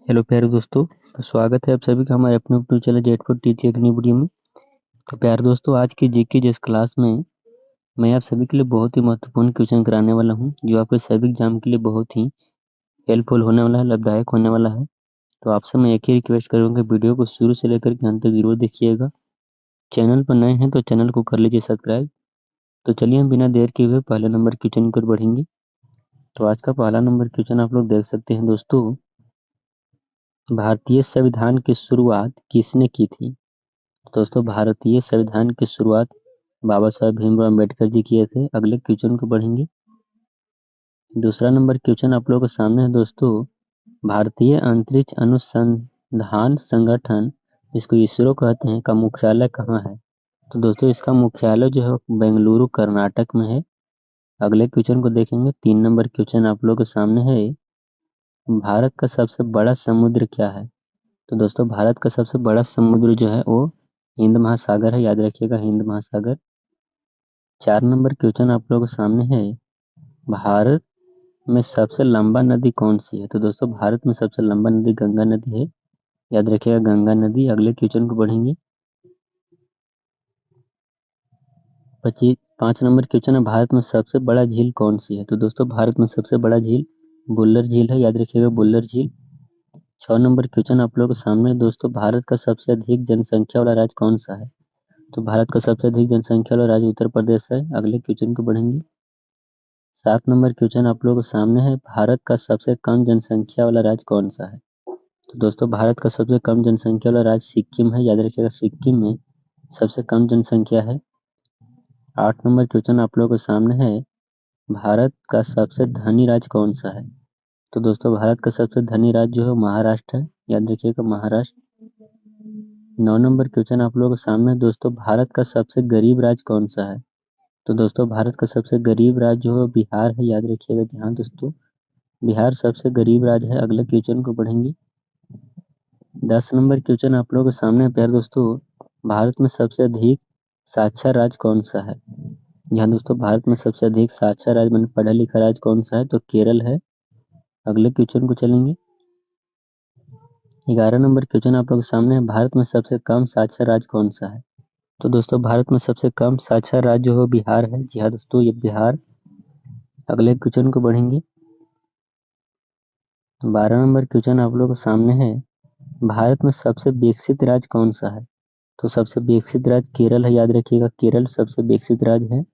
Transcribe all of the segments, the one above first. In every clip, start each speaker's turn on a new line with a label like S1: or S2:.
S1: Hello प्यारे दोस्तों। तो स्वागत है आप सभी का हमारे अपने YouTube channel jet for teacher एक नई वीडियो में। तो प्यारे दोस्तों, आज की जीके जिस क्लास में मैं आप सभी के लिए बहुत ही महत्वपूर्ण क्वेश्चन कराने वाला हूं, जो आपके सभी एग्जाम के लिए बहुत ही हेल्पफुल होने वाला है, लाभदायक होने वाला है। तो आपसे मैं एक ही रिक्वेस्ट करूंगा, वीडियो को शुरू से लेकर के अंत तक जरूर देखिएगा। चैनल पर नए हैं तो चैनल को कर लीजिए सब्सक्राइब। तो चलिए हम बिना देर किए हुए पहले नंबर क्वेश्चन की ओर बढ़ेंगे। तो आज का पहला नंबर क्वेश्चन आप लोग देख सकते हैं दोस्तों। भारतीय संविधान की शुरुआत किसने की थी? दोस्तों, भारतीय संविधान की शुरुआत बाबा साहब भीमराव अम्बेडकर जी किए थे। अगले क्वेश्चन को बढ़ेंगे। दूसरा नंबर क्वेश्चन आप लोगों के सामने है दोस्तों। भारतीय अंतरिक्ष अनुसंधान संगठन, जिसको इसरो कहते हैं, का मुख्यालय कहाँ है? तो दोस्तों, इसका मुख्यालय जो है बेंगलुरु कर्नाटक में है। अगले क्वेश्चन को देखेंगे। 3 नंबर क्वेश्चन आप लोगों के सामने है। भारत का सबसे बड़ा समुद्र क्या है? तो दोस्तों, भारत का सबसे बड़ा समुद्र जो है वो हिंद महासागर है। याद रखिएगा, हिंद महासागर। 4 नंबर क्वेश्चन आप लोगों के सामने है। भारत में सबसे लंबा नदी कौन सी है? तो दोस्तों, भारत में सबसे लंबा नदी गंगा नदी है। याद रखिएगा, गंगा नदी। अगले क्वेश्चन को बढ़ेंगे। 5 नंबर क्वेश्चन है। भारत में सबसे बड़ा झील कौन सी है? तो दोस्तों, भारत में सबसे बड़ा झील बुल्लर झील है। याद रखिएगा, बुल्लर झील। 6 नंबर क्वेश्चन आप लोगों के सामने है दोस्तों। भारत का सबसे अधिक जनसंख्या वाला राज्य कौन सा है? तो भारत का सबसे अधिक जनसंख्या वाला राज्य उत्तर प्रदेश है। अगले क्वेश्चन को बढ़ेंगे। 7 नंबर क्वेश्चन आप लोगों के सामने है। भारत का सबसे कम जनसंख्या वाला राज्य कौन सा है? तो दोस्तों, भारत का सबसे कम जनसंख्या वाला राज्य सिक्किम है। याद रखिएगा, सिक्किम में सबसे कम जनसंख्या है। 8 नंबर क्वेश्चन आप लोगों के सामने है। भारत का सबसे धनी राज्य कौन सा है? तो दोस्तों, भारत का सबसे धनी राज्य जो है महाराष्ट्र है। याद रखिएगा, महाराष्ट्र। 9 नंबर क्वेश्चन आप लोगों के सामने है दोस्तों। भारत का सबसे गरीब राज्य कौन सा है? तो दोस्तों, भारत का सबसे गरीब राज्य जो है बिहार है। याद रखिएगा कि हाँ दोस्तों, बिहार सबसे गरीब राज्य है। अगले क्वेश्चन को बढ़ेंगे। 10 नंबर क्वेश्चन आप लोगों के सामने है प्यारे दोस्तों। भारत में सबसे अधिक साक्षर राज्य कौन सा है? यहाँ दोस्तों, भारत में सबसे अधिक साक्षर राज्य मैंने पढ़ा लिखा राज्य कौन सा है? तो केरल है। अगले क्वेश्चन को चलेंगे। 11 नंबर क्वेश्चन आप लोग के सामने है। भारत में सबसे कम साक्षर राज्य कौन सा है? तो दोस्तों, भारत में सबसे कम साक्षर राज्य जो है बिहार है। जी हाँ दोस्तों, ये बिहार। अगले क्वेश्चन को बढ़ेंगे। 12 नंबर क्वेश्चन आप लोग के सामने है। भारत में सबसे विकसित राज्य कौन सा है? तो सबसे विकसित राज्य केरल है। याद रखिएगा, केरल सबसे विकसित राज्य है।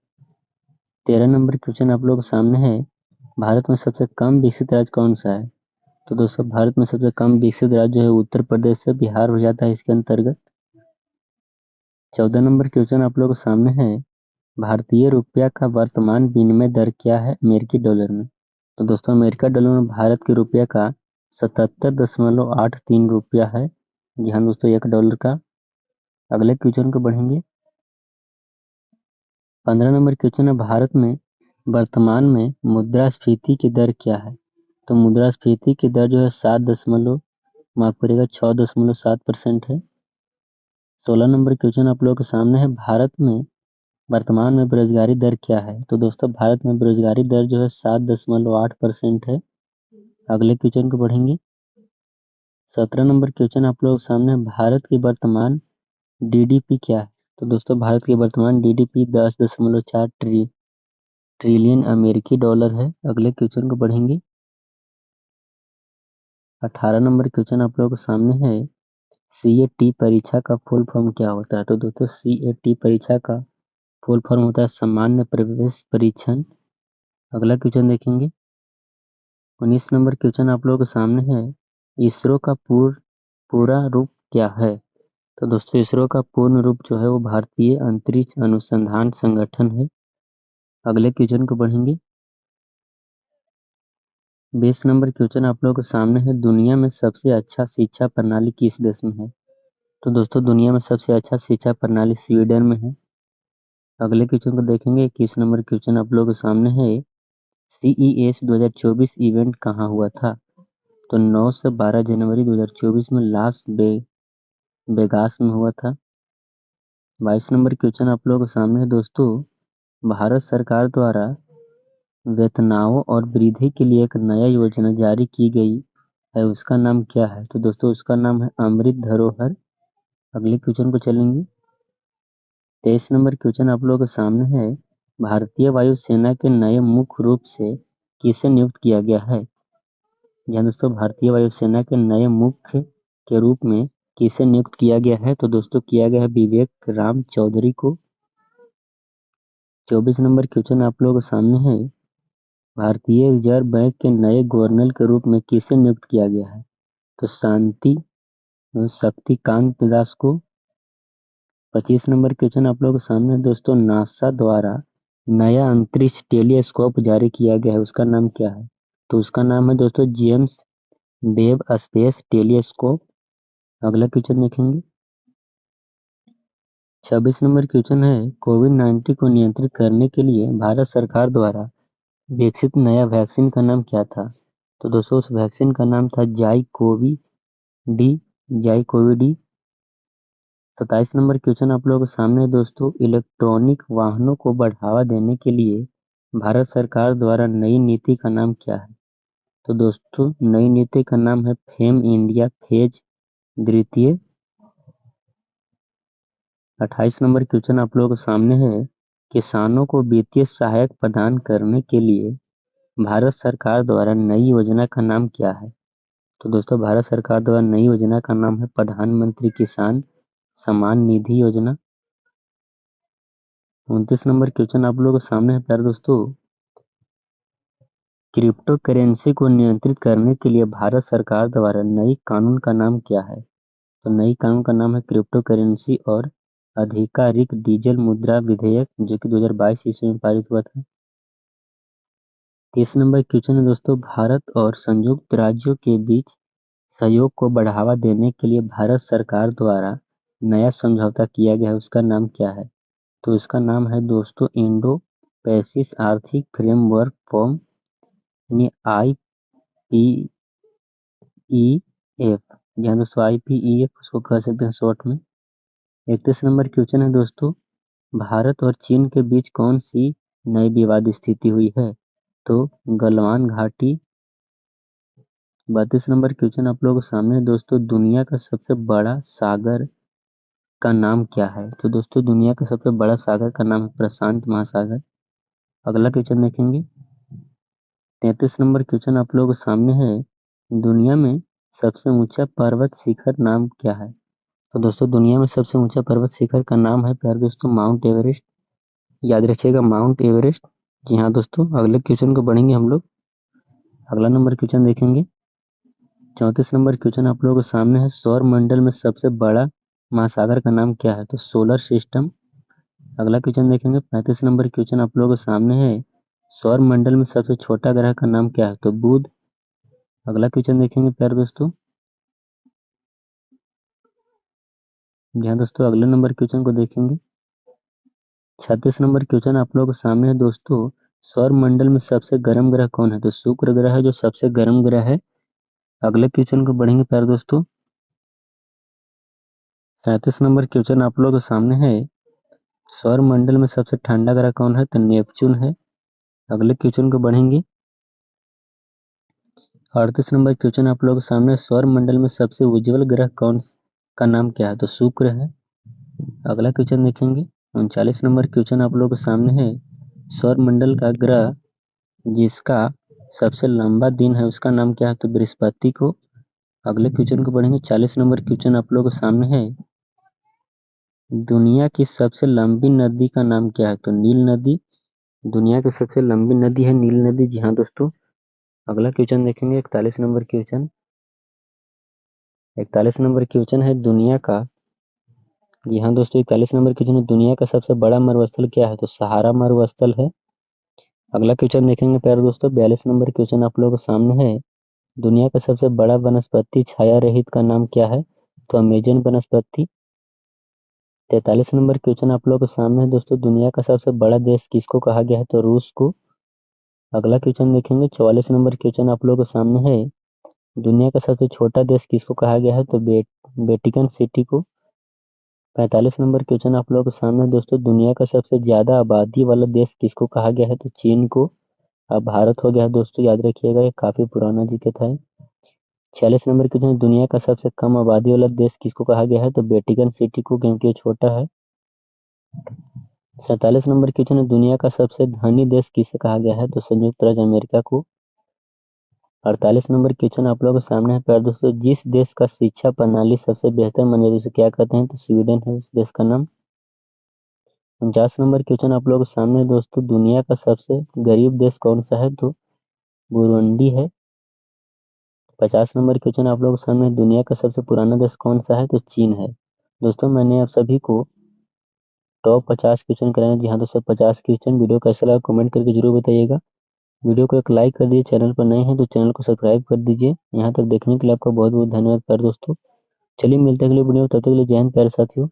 S1: 13 नंबर क्वेश्चन आप लोग के सामने है। भारत में सबसे कम विकसित राज्य कौन सा है? तो दोस्तों, भारत में सबसे कम विकसित राज्य जो है उत्तर प्रदेश से, बिहार हो जाता है इसके अंतर्गत। 14 नंबर क्वेश्चन आप लोग के सामने है। भारतीय रुपया का वर्तमान विनिमय दर क्या है अमेरिकी डॉलर में? तो दोस्तों, अमेरिका डॉलर में भारत के रुपये का 77.83 रुपया है। जी हाँ दोस्तों, $1 का। अगले क्वेश्चन को बढ़ेंगे। 15 नंबर क्वेश्चन है। भारत में वर्तमान में मुद्रास्फीति की दर क्या है? तो मुद्रास्फीति की दर जो है 6.7% है। 16 नंबर क्वेश्चन आप लोगों के सामने है। भारत में वर्तमान में बेरोजगारी दर क्या है? तो दोस्तों, भारत में बेरोजगारी दर जो है 7.8% है। अगले क्वेश्चन को बढ़ेंगे। 17 नंबर क्वेश्चन आप लोगों के सामने है। भारत की वर्तमान डीडीपी क्या है? तो दोस्तों, भारत की वर्तमान डीडीपी 10.4 ट्रिलियन अमेरिकी डॉलर है। अगले क्वेश्चन को बढ़ेंगे। 18 नंबर क्वेश्चन आप लोगों के सामने है। सीएटी परीक्षा का फुल फॉर्म क्या होता है? तो दोस्तों, सीएटी परीक्षा का फुल फॉर्म होता है सामान्य प्रवेश परीक्षण। अगला क्वेश्चन देखेंगे। 19 नंबर क्वेश्चन आप लोगों के सामने है। इसरो का पूरा रूप क्या है? तो दोस्तों, इसरो का पूर्ण रूप जो है वो भारतीय अंतरिक्ष अनुसंधान संगठन है। अगले क्वेश्चन को बढ़ेंगे। 20 नंबर क्वेश्चन आप लोगों के सामने है। दुनिया में सबसे अच्छा शिक्षा प्रणाली किस देश में है? तो दोस्तों, दुनिया में सबसे अच्छा शिक्षा प्रणाली स्वीडन में है। अगले क्वेश्चन को देखेंगे। 21 नंबर क्वेश्चन आप लोगों के सामने है। CES 2024 इवेंट कहाँ हुआ था? तो 9 से 12 जनवरी 2024 में लास वेगास में हुआ था। 22 नंबर क्वेश्चन आप लोगों के सामने है दोस्तों। भारत सरकार द्वारा वेतनाओं और वृद्धि के लिए एक नया योजना जारी की गई है उसका नाम क्या है? तो दोस्तों उसका नाम है अमृत धरोहर। अगले क्वेश्चन को चलेंगे। 23 नंबर क्वेश्चन आप लोगों के सामने है। भारतीय वायुसेना के नए मुख्य रूप से किसे नियुक्त किया गया है? यहाँ दोस्तों भारतीय वायुसेना के नए मुख्य के रूप में किसे नियुक्त किया गया है? तो दोस्तों किया गया है विवेक राम चौधरी को। 24 नंबर क्वेश्चन आप लोगों के सामने है। भारतीय रिजर्व बैंक के नए गवर्नर के रूप में किसे नियुक्त किया गया है? तो शांति शक्तिकांत दास को। 25 नंबर क्वेश्चन आप लोगों के सामने है दोस्तों। नासा द्वारा नया अंतरिक्ष टेलीस्कोप जारी किया गया है, उसका नाम क्या है? तो उसका नाम है दोस्तों जेम्स वेब स्पेस टेलीस्कोप। अगला क्वेश्चन देखेंगे। 26 नंबर क्वेश्चन है। कोविड-19 को नियंत्रित करने के लिए भारत सरकार द्वारा विकसित नया वैक्सीन का नाम क्या था? तो दोस्तों उस वैक्सीन का नाम था डी जाइकोवी-डी। 27 नंबर क्वेश्चन आप लोगों के सामने है दोस्तों। इलेक्ट्रॉनिक वाहनों को बढ़ावा देने के लिए भारत सरकार द्वारा नई नीति का नाम क्या है? तो दोस्तों नई नीति का नाम है फेम इंडिया फेज द्वितीय। 28 नंबर क्वेश्चन आप लोगों के सामने है। किसानों को वित्तीय सहायता प्रदान करने के लिए भारत सरकार द्वारा नई योजना का नाम क्या है? तो दोस्तों भारत सरकार द्वारा नई योजना का नाम है प्रधानमंत्री किसान सम्मान निधि योजना। 29 नंबर क्वेश्चन आप लोगों के सामने है प्यारे दोस्तों। क्रिप्टो करेंसी को नियंत्रित करने के लिए भारत सरकार द्वारा नई कानून का नाम क्या है? तो नई कानून का नाम है क्रिप्टो करेंसी और आधिकारिक डिजिटल मुद्रा विधेयक, जो कि 2022 ईस्वी में पारित हुआ था। 30 नंबर क्वेश्चन है दोस्तों। भारत और संयुक्त राज्यों के बीच सहयोग को बढ़ावा देने के लिए भारत सरकार द्वारा नया समझौता किया गया है, उसका नाम क्या है? तो इसका नाम है दोस्तों इंडो पैसिफिक आर्थिक फ्रेमवर्क फॉर्म, यानी IPEF। यहाँ दोस्तों IPEF उसको कह सकते हैं शॉर्ट में। 31 नंबर क्वेश्चन है दोस्तों। भारत और चीन के बीच कौन सी नई विवाद स्थिति हुई है? तो गलवान घाटी। 32 नंबर क्वेश्चन आप लोगों के सामने है दोस्तों। दुनिया का सबसे बड़ा सागर का नाम क्या है? तो दोस्तों दुनिया का सबसे बड़ा सागर का नाम है प्रशांत महासागर। अगला क्वेश्चन देखेंगे। 33 नंबर क्वेश्चन आप लोगों के सामने है। दुनिया में सबसे ऊंचा पर्वत शिखर नाम क्या है? तो दोस्तों दुनिया में सबसे ऊंचा पर्वत शिखर का नाम है प्यारे दोस्तों माउंट एवरेस्ट। याद रखिएगा माउंट एवरेस्ट। जी हाँ दोस्तों अगले क्वेश्चन को बढ़ेंगे हम लोग। अगला नंबर क्वेश्चन देखेंगे। 34 नंबर क्वेश्चन आप लोगों के सामने है। सौर मंडल में सबसे बड़ा महासागर का नाम क्या है? तो सोलर सिस्टम। अगला क्वेश्चन देखेंगे। 35 नंबर क्वेश्चन आप लोगों के सामने है। सौर मंडल में सबसे छोटा ग्रह का नाम क्या है? तो बुध। अगला क्वेश्चन देखेंगे प्यारे दोस्तों। जी हाँ दोस्तों अगले नंबर क्वेश्चन को देखेंगे। 36 नंबर क्वेश्चन आप लोगों के सामने है दोस्तों। सौर मंडल में सबसे गर्म ग्रह कौन है? तो शुक्र ग्रह है जो सबसे गर्म ग्रह है। अगले क्वेश्चन को बढ़ेंगे प्यारे दोस्तों। 37 नंबर क्वेश्चन आप लोगों के सामने है। सौर मंडल में सबसे ठंडा ग्रह कौन है? तो नेपच्यून है। अगले क्वेश्चन को बढ़ेंगे। 38 नंबर क्वेश्चन आप लोगों के सामने। सौर मंडल में सबसे उज्जवल ग्रह कौन का नाम क्या है? तो शुक्र है। अगला क्वेश्चन देखेंगे। 39 नंबर क्वेश्चन आप लोगों के सामने है। सौर मंडल का ग्रह जिसका सबसे लंबा दिन है उसका नाम क्या है? तो बृहस्पति को। अगले क्वेश्चन को बढ़ेंगे। 40 नंबर क्वेश्चन आप लोगों के सामने है। दुनिया की सबसे लंबी नदी का नाम क्या है? तो नील नदी। दुनिया की सबसे लंबी नदी है नील नदी। जी हाँ दोस्तों। अगला क्वेश्चन देखेंगे। 41 नंबर क्वेश्चन। 41 नंबर क्वेश्चन है दुनिया का। जी हाँ दोस्तों 41 नंबर क्वेश्चन है। दुनिया का सबसे बड़ा मरुस्थल क्या है? तो सहारा मरुस्थल है। अगला क्वेश्चन देखेंगे प्यारे दोस्तों। 42 नंबर क्वेश्चन आप लोगों के सामने है। दुनिया का सबसे बड़ा वनस्पति छाया रहित का नाम क्या है? तो अमेजन वनस्पति। 43 नंबर क्वेश्चन आप लोगों के सामने है दोस्तों। दुनिया का सबसे बड़ा देश किसको कहा गया है? तो रूस को। अगला क्वेश्चन देखेंगे। 44 नंबर क्वेश्चन आप लोगों के सामने है। दुनिया का सबसे छोटा देश किसको कहा गया है? तो वेटिकन सिटी को। 45 नंबर क्वेश्चन आप लोगों के सामने है दोस्तों। दुनिया का सबसे ज्यादा आबादी वाला देश किसको कहा गया है? तो चीन को। अब भारत हो गया है दोस्तों। याद रखिएगा ये काफी पुराना जीके था। 46 नंबर क्वेश्चन, दुनिया का सबसे कम आबादी वाला देश किसको कहा गया है? तो वेटिकन सिटी को, क्योंकि ये छोटा है। 47 नंबर क्वेश्चन, दुनिया का सबसे धनी देश किसे कहा गया है? तो संयुक्त राज्य अमेरिका को। 48 नंबर क्वेश्चन आप लोगों के सामने है प्यारे दोस्तों, जिस देश का शिक्षा प्रणाली सबसे बेहतर मानी जाती है उसे क्या कहते हैं? तो स्वीडन है उस देश का नाम। 49 नंबर क्वेश्चन आप लोगों के सामने दोस्तों, दुनिया का सबसे गरीब देश कौन सा है? तो बुरुंडी है। 50 नंबर क्वेश्चन आप लोगों के सामने, दुनिया का सबसे पुराना देश कौन सा है? तो चीन है। दोस्तों मैंने आप सभी को टॉप 50 क्वेश्चन कराए। जी हाँ दोस्तों, 50 क्वेश्चन। वीडियो कैसा लगा कमेंट करके जरूर बताइएगा। वीडियो को एक लाइक कर दीजिए, चैनल पर नए हैं तो चैनल को सब्सक्राइब कर दीजिए। यहाँ तक देखने के लिए आपका बहुत बहुत धन्यवाद प्यारे दोस्तों। चलिए मिलते हैं अगले वीडियो में, तब तक के लिए जय हिंद प्यारे साथियों।